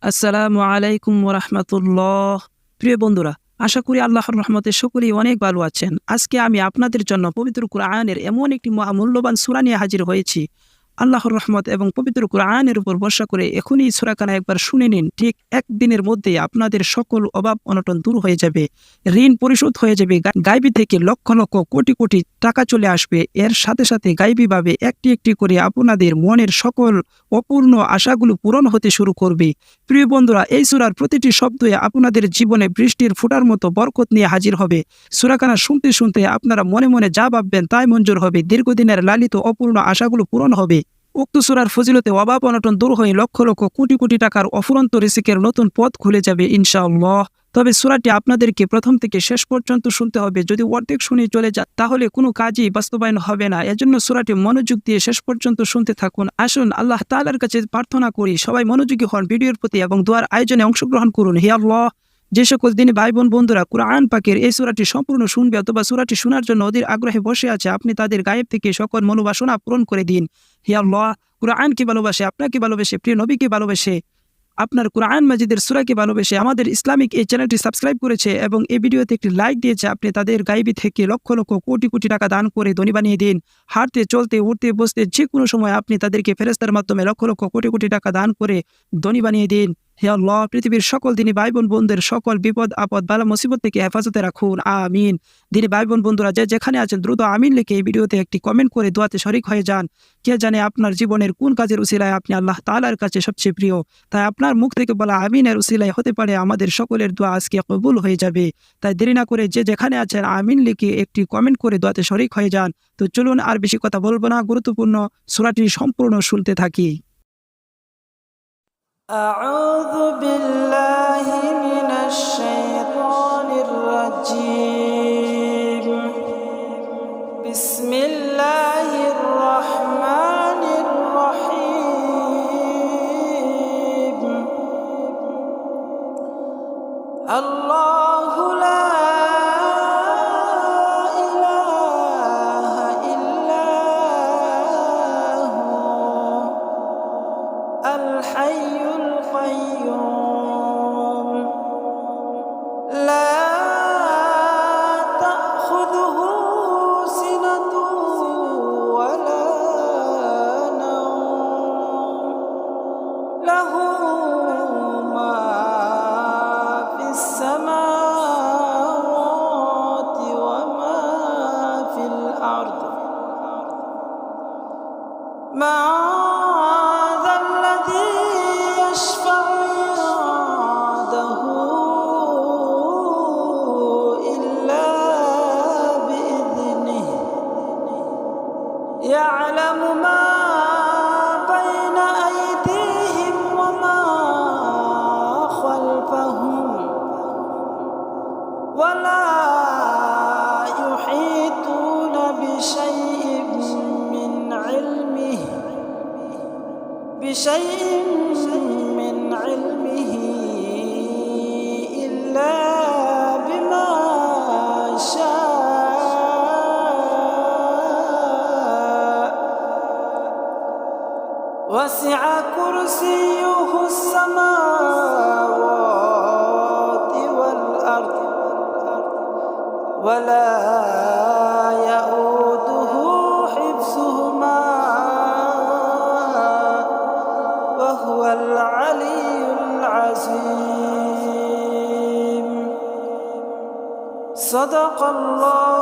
আসসালামু আলাইকুম ওরহমতুল্লাহ। প্রিয় বন্ধুরা, আশা করি আল্লাহর রহমতে সকলেই অনেক ভালো আছেন। আজকে আমি আপনাদের জন্য পবিত্র কুরআনের এমন একটি মহামূল্যবান সূরা নিয়ে হাজির হয়েছি। আল্লাহর রহমত এবং পবিত্র কুরআনের উপর ভরসা করে এখনই সূরাখানা একবার শুনে নিন। ঠিক একদিনের মধ্যেই আপনাদের সকল অভাব অনটন দূর হয়ে যাবে, ঋণ পরিশোধ হয়ে যাবে, গায়বী থেকে লক্ষ লক্ষ কোটি কোটি টাকা চলে আসবে। এর সাথে সাথে গায়বীভাবে একটি একটি করে আপনাদের মনের সকল অপূর্ণ আশাগুলো পূরণ হতে শুরু করবে। প্রিয় বন্ধুরা, এই সূরার প্রতিটি শব্দই আপনাদের জীবনে বৃষ্টির ফোঁটার মতো বরকত নিয়ে হাজির হবে। সূরাখানা শুনতে শুনতে আপনারা মনে মনে যা ভাববেন তাই মঞ্জুর হবে। দীর্ঘদিনের লালিত অপূর্ণ আশাগুলো পূরণ হবে। উক্ত সূরার ফজিলতে অভাব অনটন দূর হয়ে লক্ষ লক্ষ কোটি কোটি টাকার অফুরন্ত রিজিকের নতুন পথ খুলে যাবে ইনশাআল্লাহ। তবে সূরাটি আপনাদেরকে প্রথম থেকে শেষ পর্যন্ত শুনতে হবে। যদি অর্ধেক শুনে চলে যান তাহলে কোনো কাজই বাস্তবায়ন হবে না। এজন্য সূরাটি মনোযোগ দিয়ে শেষ পর্যন্ত শুনতে থাকুন। আসুন আল্লাহ তাআলার কাছে প্রার্থনা করি, সবাই মনোযোগী হন ভিডিওর প্রতি এবং দোয়ার আয়োজনে অংশগ্রহণ করুন। হে আল্লাহ, যে সকল দিনী ভাই বোন বন্ধুরা কুরআন পাকের এই সূরাটি সম্পূর্ণ শুনবে অথবা সূরাটি শোনার জন্য অধীর আগ্রহে বসে আছে, আপনি তাদের গায়েব থেকে সকল মনোবাসনা পূরণ করে দিন। হে আল্লাহ, কুরআনকে ভালোবাসে, আপনাকে ভালোবাসে, প্রিয় নবীকে ভালোবাসে, আপনার কুরআন মাজিদের সূরাকে ভালোবেসে আমাদের ইসলামিক এই চ্যানেলটি সাবস্ক্রাইব করেছে এবং এই ভিডিওতে একটি লাইক দিয়েছে, আপনি তাদের গায়বী থেকে লক্ষ লক্ষ কোটি কোটি টাকা দান করে ধনী বানিয়ে দিন। হাঁটতে চলতে উঠতে বসতে যে কোনো সময় আপনি তাদেরকে ফেরেশতার মাধ্যমে লক্ষ লক্ষ কোটি কোটি টাকা দান করে ধনী বানিয়ে দিন। হে আল্লাহ, পৃথিবীর সকল দিনী ভাই বোন বোনদের সকল বিপদ আপদ বালা মুসিবত থেকে হেফাজতে রাখুন, আমিন। দিনী ভাই বোন বন্ধুরা যে যেখানে আছেন দ্রুত আমিন লিখে এই ভিডিওতে একটি কমেন্ট করে দোয়াতে শরিক হয়ে যান। কে জানে আপনার জীবনের কোন কাজের উসিলায় আপনি আল্লাহ তাআলার কাছে সবচেয়ে প্রিয়। তাই আপনার মুখ থেকে বলা আমিনের উসিলায় হতে পারে আমাদের সকলের দোয়া আজকে কবুল হয়ে যাবে। তাই দেরি না করে যে যেখানে আছেন আমিন লিখে একটি কমেন্ট করে দোয়াতে শরিক হয়ে যান। তো চলুন আর বেশি কথা বলবো না, গুরুত্বপূর্ণ সূরাটি সম্পূর্ণ শুনতে থাকি। أعوذ بالله من الشيطان الرجيم. بسم الله الرحمن الرحيم. الله لا إله إلا هو الحي القيوم لا تأخذه سنة ولا نوم له ما في السماوات وما في الأرض ما ذا الذي يشفع عنده إلا بإذنه يعلم ما بين أيديهم وما خلفهم ولا يحيطون بشيء من علمه إلا بما شاء وسع كرسيه السماوات والأرض ولا يؤوده حفظهما وهو العلي العظيم. صدق الله